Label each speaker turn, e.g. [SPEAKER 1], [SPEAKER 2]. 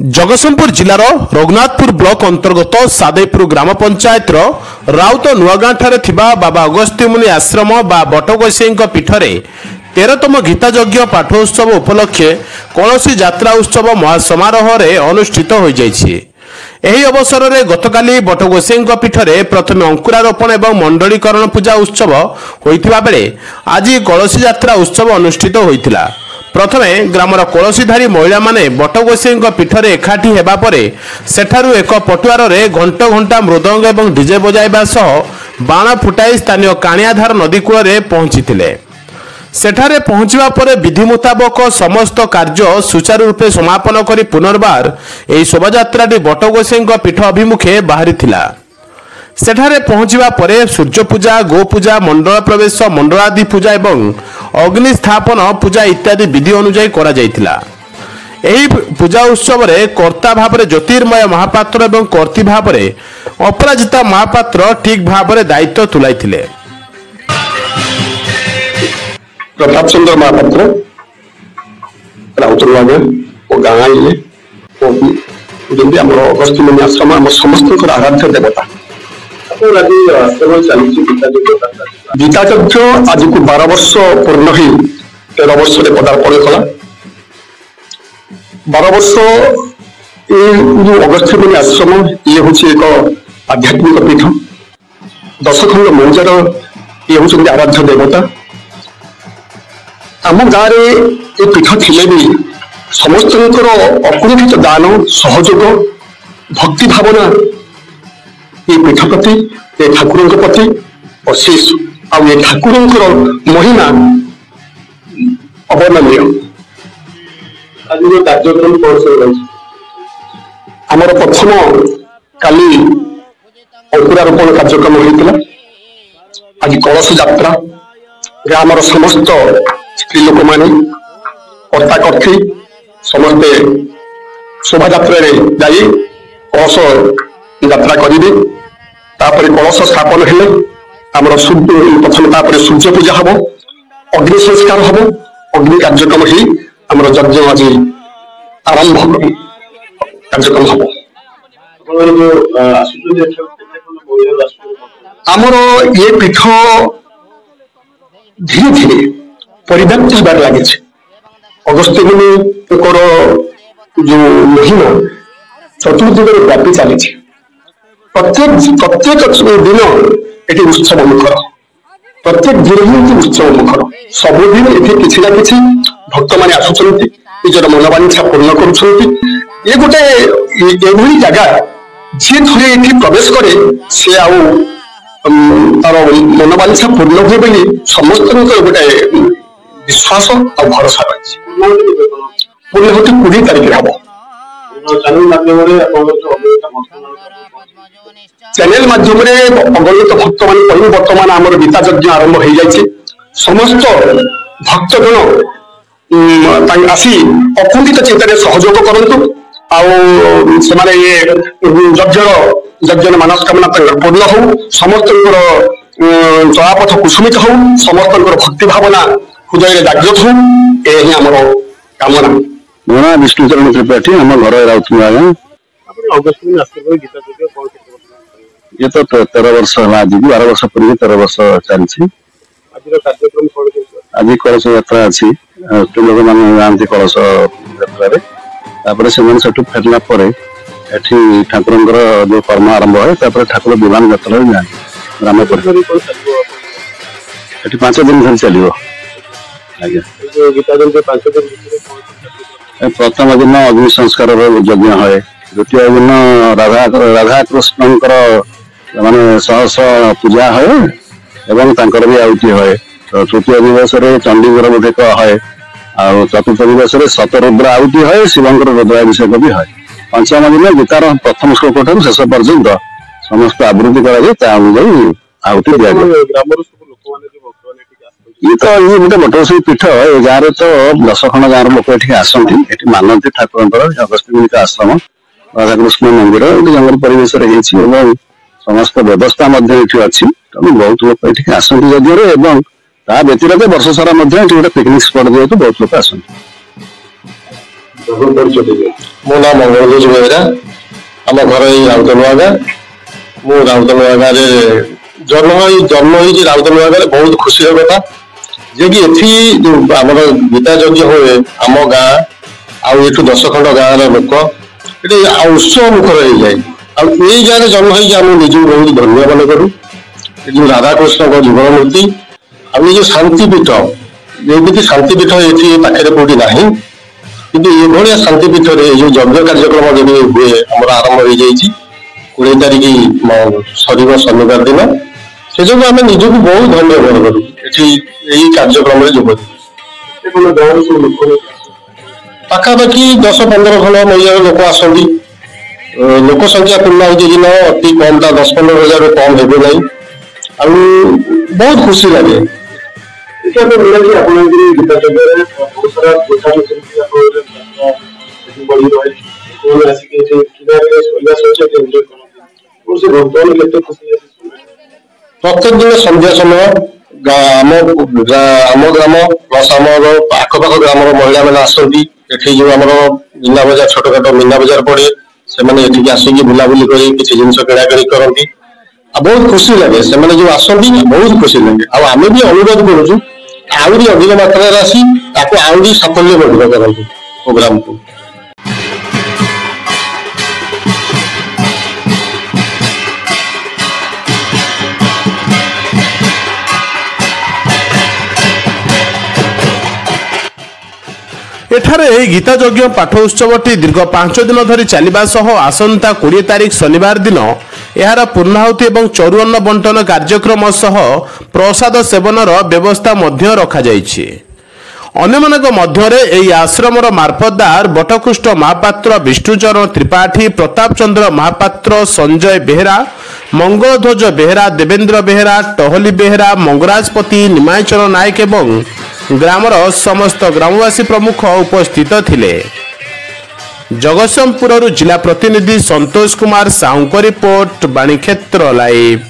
[SPEAKER 1] Jagatsinghpur जिलार Raghunathpur block अंतर्गत सादेपुर ग्राम पंचायत राउत नुआगाँ ठारे थिबा बाबा अगस्त्य मुनि आश्रम बा बटगोसाई पीठरे 13तम गीतायज्ञ पाठोत्सव उपलक्षे कलसी यात्रा उत्सव महासमारोह अनुष्ठित हो जाइछि। एही अवसर में गतकाली बटगोसाई पीठरे प्रथम अंकुरारोपण एवं मंडलीकरण पूजा उत्सव होइतिबा बेले आज कलसी यात्रा उत्सव अनुष्ठित होइतिला। प्रथमे ग्रामर कलसीधारी महिला माने बटगोसाई पीठरे एकाठी हेबा परे सेठारु एक पटुआर रे घंट घंटा मृदंग एवं डीजे बजाइबा सह बाण फुटाई स्थानीय काणियाधार नदी कूल रे पहुंचीथिले। सेठारे पहुंचवा परे विधि मुताबक समस्त कार्य सुचारू रूपे समापन करी पुनर्बार एही शोभायात्राटी बटगोसाई पीठ अभिमुखे बाहरीथिला। सेठारे पहुंचवा परे सूर्य पूजा, गो पूजा, मंडल प्रवेश, मंडलादि पूजा एवं अग्नि स्थापन पूजा इत्यादि विधि अनुଯାୟୀ करा जायतिला। एही पूजा उत्सव रे कर्ता भाव रे ज्योतिर्मय महापात्र एवं कर्ती भाव रे अपराजिता महापात्र ठीक भाव रे दायित्व तुलाइथिले।
[SPEAKER 2] प्रताप चंद्र महापात्र राउतरवागे ओ गाँव जमी आम अगस्त्य मुनि आश्रम आम समस्त आराध्य देवता गीतायज्ञ आज को 12 वर्ष पूर्ण ही 13 वर्ष पदार्पण कला। 12 वर्ष ये अगस्त्य मुनि आश्रम ये हूँ एक आध्यात्मिक पीठ। 10 खंड मौजार ये हूँ आराध्य देवता। आम गाँव ये पीठ थिले भी समस्त अकुंठित दान सहयोग भक्ति भावना ये पीठ प्रति ये ठाकुर प्रति अशेष आ ठाकुर महिमा अवर्णनीय। कार्यक्रम आमर प्रथम काली अंकुरारोपण कार्यक्रम होता। आज कलश यात्रा ग्रामर समस्त स्त्री लोक माने कर्ता कर्ती समस्ते शोभा यात्रा जाई कलश यात्रा करेंगे। कलश स्थापन हेले आमर प्रथम सूर्य पूजा हम, अग्नि संस्कार हम, अग्नि कार्यक्रम ही आमर यज्ञ आज आरंभ कार्यक्रम हम। आमर ये पीठ धीरे धीरे परिव्याप्त होबार लगे। अगस्त्य मुनि जो महिमा चतुर्दिग व्यापी चली। प्रत्येक दिन ये उत्सव मुखर, प्रत्येक दिन ही उत्सव मुखर। सबुदिन ये किसी ना कि भक्त मैंने आसुंच निजर मनोवांछा पूर्ण कर। ये गोटे जगह जी थे ये प्रवेश करे सी तार मनोवांछा पूर्ण हुए बोली समस्त गोटे विश्वास और भरोसा रही। पूर्ण होती 20 तारिख हम चैनल माध्यम अगणित भक्त मान बर्तमान आम गीतायज्ञ आरंभ हो जाए। समस्त भक्तगण आसी अकुंठित चिंतन सहयोग करूँ यज्ञ मनस्कामना पूर्ण हो, समस्त चलापथ कुसुमित हो, समस्त भक्ति भावना हृदय जागृत हो, यही आम कामना।
[SPEAKER 3] मोना विष्णुचरण त्रिपाठी आम घर राउत ये तो 13 वर्ष है। आज 12 वर्ष पूर्व 13 वर्ष चलती। आज कलश यात्रा अच्छी लोक मैंने कलश यात्रा से फेरला ठाकुर जो कर्म आरंभ है ठाकुर विमान यात्रा जाए ग्राम पर 5 दिन धरी चलो। प्रथम दिन अग्नि संस्कार यज्ञ है। द्वितीय दिन राधा कृष्ण माने सहस पूजा है एवं तांकर भी आहुति है। तृतीय दिवस चंडीगढ़ गोटे है। चतुर्थ दिवस शतरुद्र आहुति है, शिवंकर रुद्राभिषेक भी है। पंचम दिन गीतार प्रथम श्लोक ठार शेष पर्यंत समस्त आवृत्ति कर आहुति दि जाए। ये तो ये गोटे बटगोसाई पीठ ये गाँव तो 10 खंड गाँव लोक ये आसती ये मानती ठाकुर अगस्त्य मुनि आश्रम राधाकृष्ण मंदिर ये जंगल परिवेश समस्त व्यवस्था अच्छी। तेणु बहुत लोक ये आसती यज्ञ ता व्यतीत वर्ष सारा गोटे पिकनिक स्पट जेहतु बहुत लोग आसती।
[SPEAKER 2] ମୋ ନାଁ ମଙ୍ଗଳଜୋଜ ବେହେରା, ଆମ ଘର ଏଇ ରାଉତନୂଆ ଗାଁ। ମୁଁ ରାଉତନୂଆ ଗାଁରେ ଜନ୍ମ ହେଇଛି ରାଉତନୂଆ ଗାଁରେ। ବହୁତ ଖୁସିର କଥା ଯେ କି ଏଠି ଯୋଉ ଆମର ଗୀତା ଯଜ୍ଞ ହୁଏ ଆମ ଗାଁ ଆଉ ଏଠୁ 10 ଖଣ୍ଡ ଗାଁର ଲୋକ ଏଠି ଉତ୍ସବ ମୁଖର ହେଇଯାଏ। ଆଉ ଏଇ ଗାଁରେ ଜନ୍ମ ହେଇକି ଆମେ ନିଜକୁ ବହୁତ ଧନ୍ୟ ମନେ କରୁ। ଏ ଯୋଉ ରାଧାକୃଷ୍ଣଙ୍କ ଜୀବନ ମୂର୍ତ୍ତି ଆଉ ଏ ଯୋଉ ଶାନ୍ତିପୀଠ, ଯେମିତି ଶାନ୍ତିପୀଠ ଏଠି ପାଖରେ କୋଉଠି ନାହିଁ, କିନ୍ତୁ ଏଭଳିଆ ଶାନ୍ତିପୀଠରେ ଏ ଯୋଉ ଯଜ୍ଞ କାର୍ଯ୍ୟକ୍ରମ ଯଦି ହୁଏ ଆମର ଆରମ୍ଭ ହେଇଯାଇଛି 20 ତାରିଖ ସରିବ ଶନିବାର ଦିନ। ସେ ଯୋଗୁଁ ଆମେ ନିଜକୁ ବହୁତ ଧନ୍ୟ ମନେ କରୁ ଏଠି ଏଇ କାର୍ଯ୍ୟକ୍ରମରେ ଯୋଗ ଦେଉ। ପାଖାପାଖି 10-15 ଖଣ୍ଡ ମହିଳାର ଲୋକ ଆସନ୍ତି। ଲୋକ ସଂଖ୍ୟା ପୂର୍ଣ୍ଣାହୁତି ଦିନ ଅତି କମଟା 10-15 ହଜାରରୁ କମ ହେବେ ନାହିଁ। ଆଉ ବହୁତ ଖୁସି ଲାଗେ। ପ୍ରତ୍ୟେକ ଦିନ ସନ୍ଧ୍ୟା ସମୟ ଆମ ଗ୍ରାମ ପ୍ଲସ୍ ଆମର ଆଖପାଖ ଗ୍ରାମର ମହିଳାମାନେ ଆସନ୍ତି। ଏଠି ଯୋଉ ଆମର ମୀନା ବଜାର, ଛୋଟକାଟ ମୀନା ବଜାର ପଡେ, ସେମାନେ ଏଠିକି ଆସିକି ବୁଲାବୁଲି କରି କିଛି ଜିନିଷ କିଣାକିଣି କରନ୍ତି। ଆଉ ବହୁତ ଖୁସି ଲାଗେ, ସେମାନେ ଯୋଉ ଆସନ୍ତି ବହୁତ ଖୁସି ଲାଗେ। ଆଉ ଆମେ ବି ଅନୁରୋଧ କରୁଛୁ ଆହୁରି ଅଧିକ ମାତ୍ରାରେ ଆସି ତାକୁ ଆହୁରି ସାଫଲ୍ୟମଣ୍ଡିତ କରନ୍ତୁ ପ୍ରୋଗ୍ରାମକୁ।
[SPEAKER 1] ଏଠାରେ ଏହି ଗୀତା ଯଜ୍ଞ ପାଠ ଉତ୍ସବଟି ଦୀର୍ଘ 5 ଦିନ ଧରି ଚାଲିବା ସହ ଆସନ୍ତା 20 ତାରିଖ ଶନିବାର ଦିନ ଏହାର ପୂର୍ଣ୍ଣାହୁତି ଏବଂ ଚରୁଅନ୍ନ ବଣ୍ଟନ କାର୍ଯ୍ୟକ୍ରମ ସହ ପ୍ରସାଦ ସେବନର ବ୍ୟବସ୍ଥା ମଧ୍ୟ ରଖାଯାଇଛି। ଅନ୍ୟମାନଙ୍କ ମଧ୍ୟରେ ଏହି ଆଶ୍ରମର ମାର୍ପଦାର ବଟକୃଷ୍ଣ ମହାପାତ୍ର, ବିଷ୍ଣୁଚରଣ ତ୍ରିପାଠୀ, ପ୍ରତାପ ଚନ୍ଦ୍ର ମହାପାତ୍ର, ସଞ୍ଜୟ ବେହେରା, ମଙ୍ଗଳଧ୍ୱଜ ବେହେରା, ଦେବେନ୍ଦ୍ର ବେହେରା, ଟହଲି ବେହେରା, ମଙ୍ଗରାଜପତି, ନିମାଞ୍ଚଳ ନାୟକ ଏବଂ ଗ୍ରାମର ସମସ୍ତ ଗ୍ରାମବାସୀ ପ୍ରମୁଖ ଉପସ୍ଥିତ ଥିଲେ। ଜଗତସିଂହପୁରରୁ ଜିଲ୍ଲା ପ୍ରତିନିଧି ସନ୍ତୋଷ କୁମାର ସାହୁଙ୍କ ରିପୋର୍ଟ, ବାଣୀକ୍ଷେତ୍ର ଲାଇଭ୍।